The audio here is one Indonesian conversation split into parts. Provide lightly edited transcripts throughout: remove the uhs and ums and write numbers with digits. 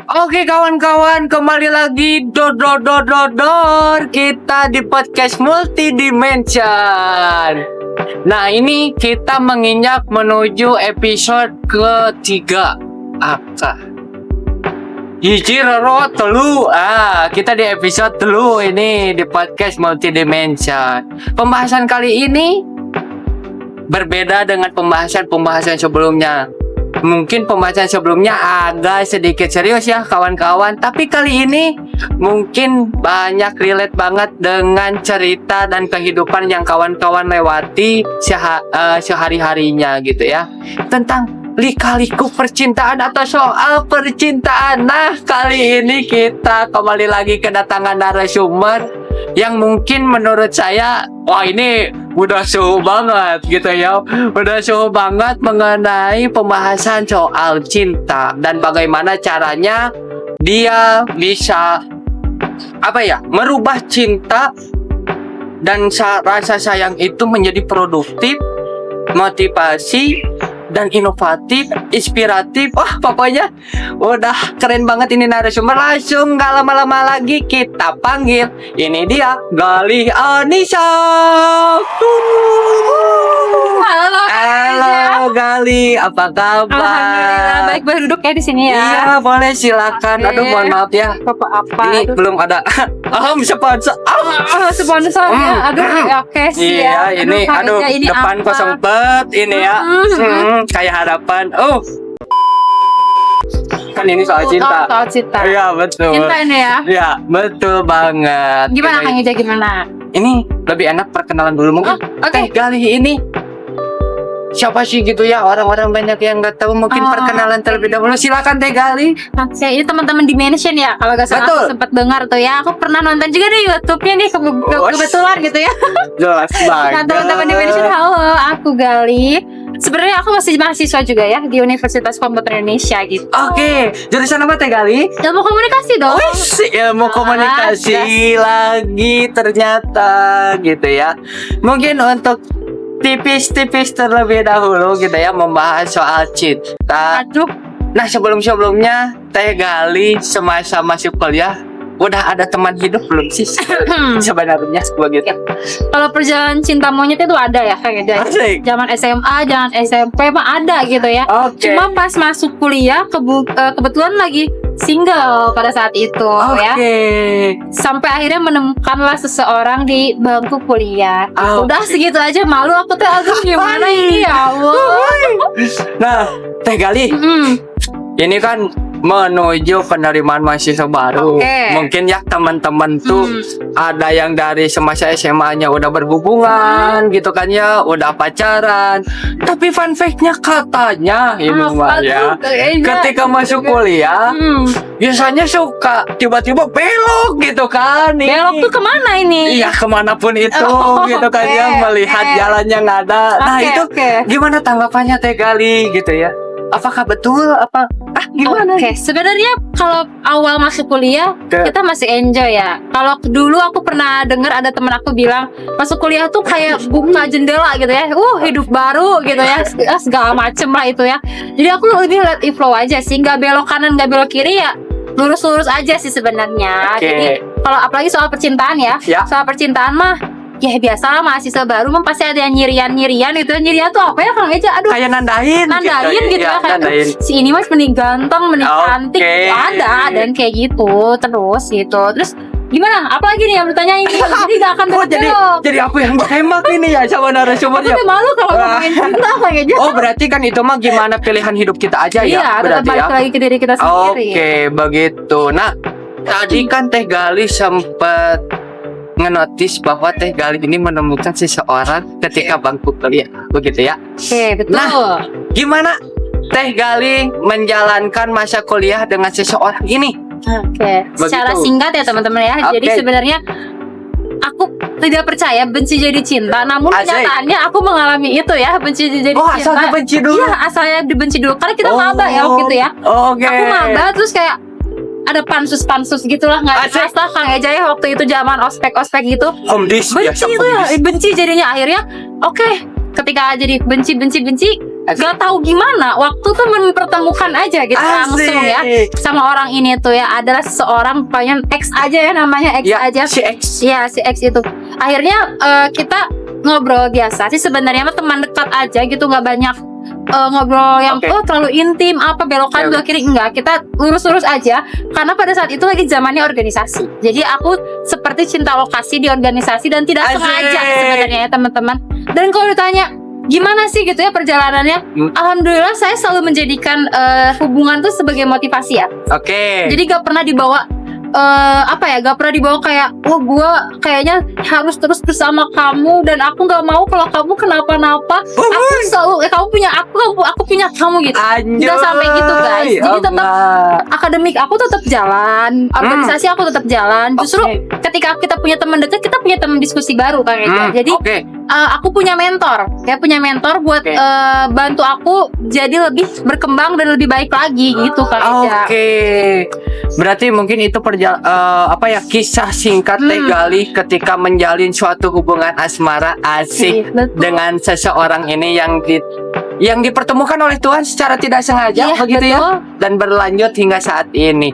Oke kawan-kawan, kembali lagi kita di podcast multidimension. Nah ini kita menginjak menuju episode ketiga. Apa? Hiji roro telu. Kita di episode telu ini di podcast multidimension. Pembahasan kali ini berbeda dengan pembahasan sebelumnya. Mungkin pembahasan sebelumnya agak sedikit serius ya kawan-kawan, tapi kali ini mungkin banyak relate banget dengan cerita dan kehidupan yang kawan-kawan lewati sehari-harinya gitu ya, tentang lika-liku percintaan atau soal percintaan. Nah kali ini kita kembali lagi kedatangan narasumber yang mungkin menurut saya wah ini udah suhu banget gitu ya, udah suhu banget mengenai pembahasan soal cinta dan bagaimana caranya dia bisa merubah cinta dan rasa sayang itu menjadi produktif, motivasi dan inovatif, inspiratif. Wah pokoknya udah keren banget ini narasumber. Langsung gak lama-lama lagi kita panggil. Ini dia Galih Anissa. Halo Galih, apa kabar? Alhamdulillah baik, boleh duduk ya di sini ya. Iya boleh, silakan. Aduh mohon maaf ya. Apa? Ini belum ada sponsor. Sponsor ya. Aduh oke sih iya, ya. ini depan apa? kosong ini ya. Kayak harapan. Kan ini soal cinta. Soal cinta. Iya betul. Cinta ini ya. Iya betul banget. Gimana Kang Ija, gimana? Ini lebih enak perkenalan dulu mungkin. Oke. Galih ini siapa sih gitu ya, orang-orang banyak yang nggak tahu, mungkin perkenalan terlebih dahulu. Silakan Teh Galih. Saya ini teman-teman Dimension ya, kalau gak salah aku sempat dengar tuh ya. Aku pernah nonton juga di YouTube-nya nih kebetulan gitu ya. Jelas banget. Nah teman-teman Dimension, halo, aku Galih. Sebenarnya aku masih mahasiswa juga ya di Universitas Komputer Indonesia gitu. Oke, jurusan apa Teh Galih? Ilmu komunikasi dong. Ilmu komunikasi lagi ternyata gitu ya. Mungkin untuk tipis-tipis terlebih dahulu gitu ya, membahas soal cinta. Nah sebelumnya Teh Galih semasa masih kuliah udah ada teman hidup belum sih sebenarnya begitu? Kalau perjalanan cinta monyet itu ada ya kayak zaman SMA, zaman SMP mah ada gitu ya. Cuma pas masuk kuliah kebetulan lagi single pada saat itu ya. Sampai akhirnya menemukanlah seseorang di bangku kuliah. Udah segitu aja, malu aku tuh. Aduh gimana ini ya Allah. Nah Teh Galih, ini kan menuju penerimaan mahasiswa baru. Mungkin ya teman-teman tuh ada yang dari semasa SMA-nya udah berhubungan gitu kan ya, udah pacaran. Tapi fun fact-nya katanya ini ya, ketika masuk kuliah biasanya suka tiba-tiba belok gitu kan. Belok tuh kemana ini? Iya kemanapun itu gitu kan ya, melihat jalan yang ada. Nah itu gimana tanggapannya Teh Galih gitu ya? Apakah betul gimana? Sebenarnya kalau awal masuk kuliah kita masih enjoy ya. Kalau dulu aku pernah dengar ada teman aku bilang masuk kuliah tuh kayak buka jendela gitu ya. Hidup baru gitu ya. Segala macem lah itu ya. Jadi aku lebih let it flow aja sih, nggak belok kanan nggak belok kiri ya. Lurus-lurus aja sih sebenarnya. Jadi kalau apalagi soal percintaan ya. Soal percintaan mah ya biasalah, mahasiswa baru mah pasti ada yang nyirian gitu. Nyirian tuh apa ya Kang Eja? Aduh, kayak nandain gitu ya, kayak si ini mas mending ganteng, mending cantik gitu. Ada dan kayak gitu terus gitu. Terus gimana? Apalagi nih yang bertanya ini? Jadi gak akan jadi aku yang berhemat ini ya sama narasumbernya. Aku malu kalau ngomongin cinta Kang Eja. Berarti kan itu mah gimana pilihan hidup kita aja ya. Iya, tetap balik lagi ke diri kita sendiri. Begitu. Nah, tadi kan Teh Galih sempat ngenotis bahwa Teh Galih ini menemukan seseorang ketika bangku kuliah, begitu ya? Betul. Nah, gimana Teh Galih menjalankan masa kuliah dengan seseorang ini? Secara singkat ya teman-teman ya. Jadi sebenarnya aku tidak percaya benci jadi cinta, namun kenyataannya aku mengalami itu ya, benci jadi cinta. Asalnya benci dulu? Iya, asalnya dibenci dulu karena kita maba ya waktu itu ya. Aku maba terus kayak ada pansus gitulah, nggak jelas lah Kang Eja ya waktu itu zaman ospek gitu. Benci itu ya, benci jadinya akhirnya ketika jadi benci gak tahu gimana waktu tuh mempertemukan aja gitu langsung ya sama orang ini tuh ya, adalah seseorang pengen X aja ya, namanya X aja. Si X. Iya, si X itu. Akhirnya kita ngobrol biasa sih sebenarnya, mah teman dekat aja gitu, nggak banyak ngobrol yang terlalu intim apa belokan dua kiri, enggak, kita lurus-lurus aja karena pada saat itu lagi zamannya organisasi. Jadi aku seperti cinta lokasi di organisasi dan tidak sengaja sebenarnya ya teman-teman. Dan kalau ditanya gimana sih gitu ya perjalanannya, alhamdulillah saya selalu menjadikan hubungan tuh sebagai motivasi ya. Jadi gak pernah dibawa gak pernah dibawa kayak gue kayaknya harus terus bersama kamu dan aku gak mau kalau kamu kenapa-napa. Aku selalu kamu punya aku punya kamu gitu. Gak sampai gitu guys. Jadi tetap akademik aku tetap jalan, organisasi aku tetap jalan. Justru ketika kita punya teman dekat, kita punya teman diskusi baru kan ya. Jadi aku punya mentor, buat bantu aku jadi lebih berkembang dan lebih baik lagi gitu kan. Berarti mungkin itu kisah singkat Teh Gali ketika menjalin suatu hubungan asmara asik dengan seseorang ini yang dipertemukan oleh Tuhan secara tidak sengaja begitu ya, dan berlanjut hingga saat ini.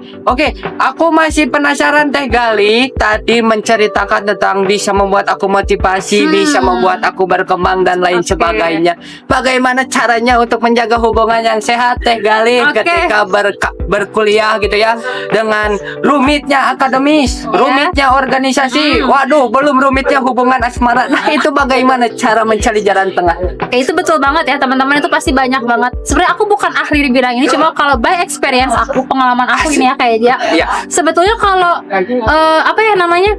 Aku masih penasaran Teh Gali tadi menceritakan tentang bisa membuat aku motivasi, bisa membuat aku berkembang dan lain sebagainya. Bagaimana caranya untuk menjaga hubungan yang sehat Teh Gali ketika berkuliah gitu ya, dengan rumitnya akademis, rumitnya organisasi, waduh belum rumitnya hubungan asmara. Nah itu bagaimana cara mencari jalan tengah? Itu betul banget ya teman-teman, itu pasti banyak banget. Sebenarnya aku bukan ahli di bidang ini, cuma kalau by experience aku, pengalaman aku ini ya kayak dia. Sebetulnya kalau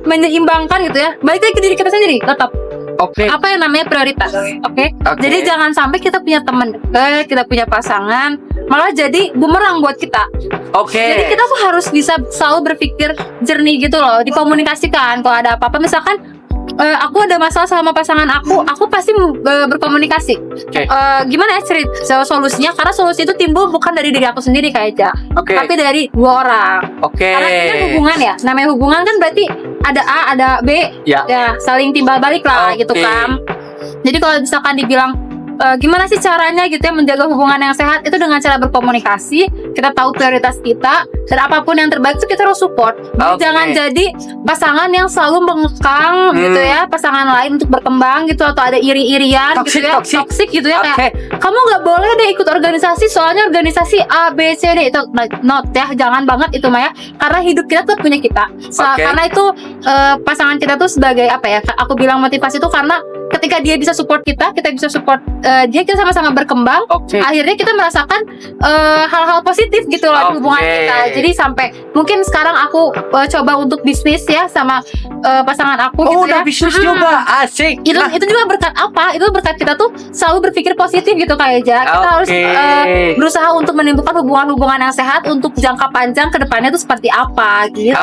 menyeimbangkan gitu ya, balik lagi ke diri kita sendiri tetap. Apa yang namanya prioritas? Jadi jangan sampai kita punya teman dekat, kita punya pasangan, malah jadi bumerang buat kita. Jadi kita tuh harus bisa selalu berpikir jernih gitu loh, dikomunikasikan. Kalau ada apa-apa, misalkan aku ada masalah sama pasangan aku pasti berkomunikasi. Gimana ya cerita solusinya? Karena solusi itu timbul bukan dari diri aku sendiri kayak tapi dari dua orang. Karena ini kan hubungan ya, namanya hubungan kan berarti ada A, ada B, ya saling timbal balik lah gitu kan. Jadi kalau misalkan dibilang gimana sih caranya gitu ya menjaga hubungan yang sehat, itu dengan cara berkomunikasi, kita tahu prioritas kita, dan apapun yang terbaik itu kita harus support. Jadi jangan jadi pasangan yang selalu mengekang gitu ya pasangan lain untuk berkembang gitu, atau ada iri-irian gitu ya, toxic gitu ya, kayak kamu nggak boleh deh ikut organisasi soalnya organisasi A B C D, itu not ya, jangan banget itu Maya, karena hidup kita tuh punya kita. Karena itu pasangan kita tuh sebagai aku bilang motivasi itu karena ketika dia bisa support kita bisa support dia, kita sama-sama berkembang. Akhirnya kita merasakan hal-hal positif gitu loh di hubungan kita. Jadi sampai mungkin sekarang aku coba untuk bisnis ya sama pasangan aku gitu ya. Bisnis juga asik. Itu juga berkat apa? Itu berkat kita tuh selalu berpikir positif gitu kayak kita harus berusaha untuk menimbulkan hubungan-hubungan yang sehat untuk jangka panjang ke depannya tuh seperti apa gitu.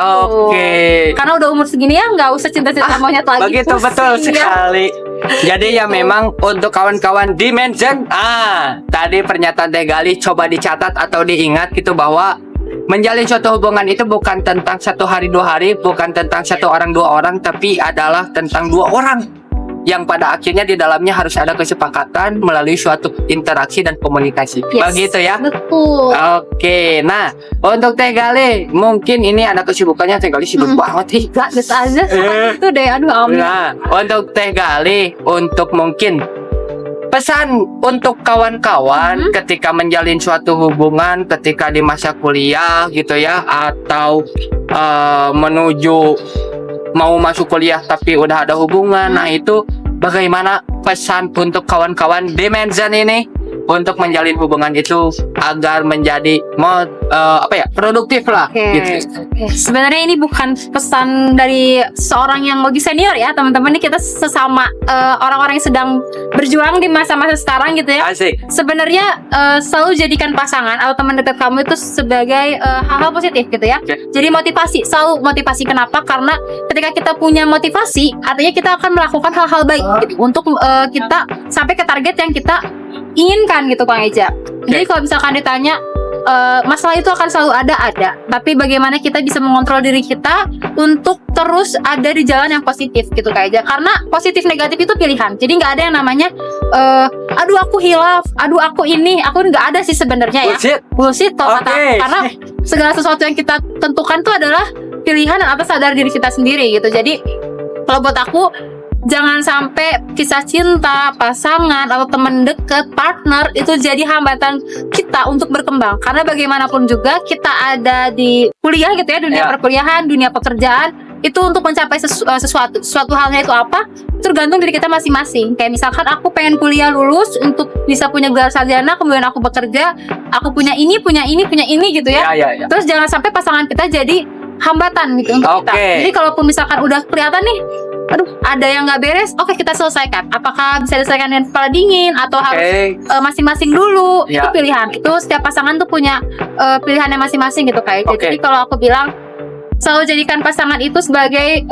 Karena udah umur segini ya nggak usah cinta-cinta monyet lagi. Begitu betul sekali. Jadi ya memang untuk kawan-kawan Dimension, tadi pernyataan Teh Gali coba dicatat atau diingat gitu, bahwa menjalin suatu hubungan itu bukan tentang 1 hari 2 hari, bukan tentang 1 orang 2 orang, tapi adalah tentang 2 orang yang pada akhirnya di dalamnya harus ada kesepakatan melalui suatu interaksi dan komunikasi. Begitu ya? Betul. Nah untuk Teh Gali, mungkin ini ada kesibukannya. Teh Gali sibuk banget Gak aja itu deh, aduh amin. Nah untuk Teh Gali, untuk mungkin pesan untuk kawan-kawan ketika menjalin suatu hubungan ketika di masa kuliah gitu ya, atau menuju mau masuk kuliah tapi udah ada hubungan. Nah itu bagaimana pesan untuk kawan-kawan Dimension ini untuk menjalin hubungan itu agar menjadi produktif lah gitu. Sebenarnya ini bukan pesan dari seorang yang lebih senior ya teman-teman, ini kita sesama orang-orang yang sedang berjuang di masa-masa sekarang gitu ya. Sebenarnya selalu jadikan pasangan atau teman dekat kamu itu sebagai hal-hal positif gitu ya. Jadi motivasi, selalu motivasi. Kenapa? Karena ketika kita punya motivasi, artinya kita akan melakukan hal-hal baik gitu, untuk kita sampai ke target yang kita inginkan gitu Kang Eja. Jadi kalau misalkan ditanya masalah itu akan selalu ada. Tapi bagaimana kita bisa mengontrol diri kita untuk terus ada di jalan yang positif gitu kayak aja. Karena positif negatif itu pilihan. Jadi nggak ada yang namanya aduh aku hilaf, aduh aku ini, aku nggak ada sih sebenarnya ya. Bullshit kalau kata. Karena segala sesuatu yang kita tentukan itu adalah pilihan dan atas sadar diri kita sendiri gitu. Jadi kalau buat aku, jangan sampai kisah cinta, pasangan, atau teman dekat, partner itu jadi hambatan kita untuk berkembang. Karena bagaimanapun juga kita ada di kuliah gitu ya, dunia perkuliahan, dunia pekerjaan, itu untuk mencapai sesuatu halnya itu apa, tergantung diri kita masing-masing. Kayak misalkan aku pengen kuliah lulus untuk bisa punya gelar sarjana, kemudian aku bekerja, aku punya ini gitu ya. Terus jangan sampai pasangan kita jadi hambatan gitu untuk kita. Jadi kalaupun misalkan udah kelihatan nih, aduh ada yang nggak beres, oke kita selesaikan. Apakah bisa diselesaikan dengan kepala dingin atau harus masing-masing dulu? Itu pilihan. Itu setiap pasangan tuh punya pilihannya masing-masing gitu kayak. Jadi kalau aku bilang selalu jadikan pasangan itu sebagai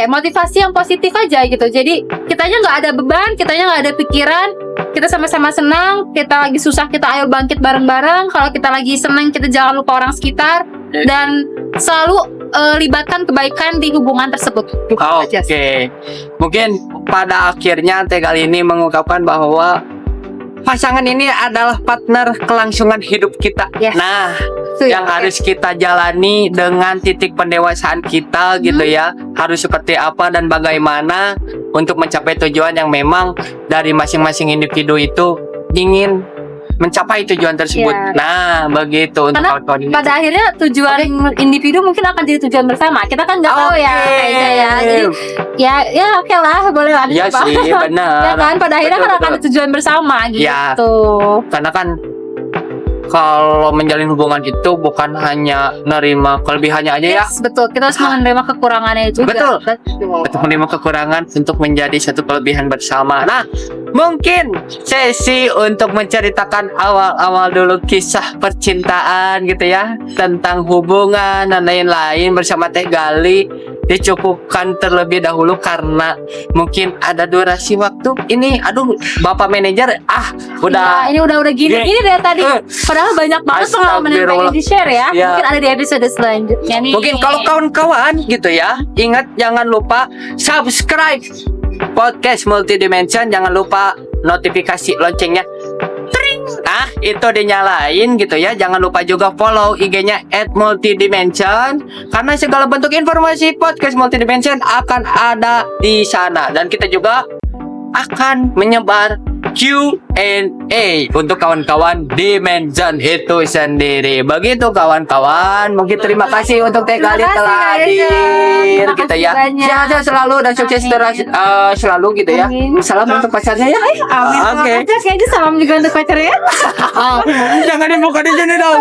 motivasi yang positif aja gitu. Jadi kitanya nggak ada beban, kitanya nggak ada pikiran, kita sama-sama senang. Kita lagi susah, kita ayo bangkit bareng-bareng. Kalau kita lagi senang, kita jangan lupa orang sekitar dan selalu libatkan kebaikan di hubungan tersebut. Mungkin pada akhirnya Teh kali ini mengungkapkan bahwa pasangan ini adalah partner kelangsungan hidup kita. Nah, yang harus kita jalani dengan titik pendewasaan kita gitu ya. Harus seperti apa dan bagaimana untuk mencapai tujuan yang memang dari masing-masing individu itu ingin mencapai tujuan tersebut. Nah, begitu untuk kawan-kawan ini. Pada akhirnya tujuan individu mungkin akan jadi tujuan bersama. Kita kan nggak tahu ya kayaknya ya. Jadi ya oke lah, boleh lah. Iya sih, benar. Ya kan, pada akhirnya kan akan ada tujuan bersama gitu. Ya, karena kan kalau menjalin hubungan itu bukan hanya nerima kelebihannya aja ya. Betul. Kita harus menerima kekurangannya juga. Betul. Menerima kekurangan untuk menjadi satu kelebihan bersama. Nah, mungkin sesi untuk menceritakan awal-awal dulu kisah percintaan gitu ya, tentang hubungan dan lain-lain bersama Teh Gali dicukupkan terlebih dahulu karena mungkin ada durasi waktu. Ini aduh Bapak manajer udah ini udah gini dari tadi. Padahal banyak banget pengalaman yang pengen di-share ya. Mungkin ada di episode selanjutnya nih. Mungkin kalau kawan-kawan gitu ya, ingat jangan lupa subscribe podcast Multidimension, jangan lupa notifikasi loncengnya. Nah, itu dinyalain gitu ya. Jangan lupa juga follow IG-nya @multidimension karena segala bentuk informasi podcast Multidimension akan ada di sana dan kita juga akan menyebar Q&A untuk kawan-kawan Dimension itu sendiri. Begitu kawan-kawan. Mungkin terima kasih untuk Teh Gali telah hadir gitu ya. Sehat selalu dan sukses selalu gitu ya. Salam untuk pacarnya ya. Amin. Oke. Kayaknya salam juga untuk pacarnya. Jangan dibuka di sini dong.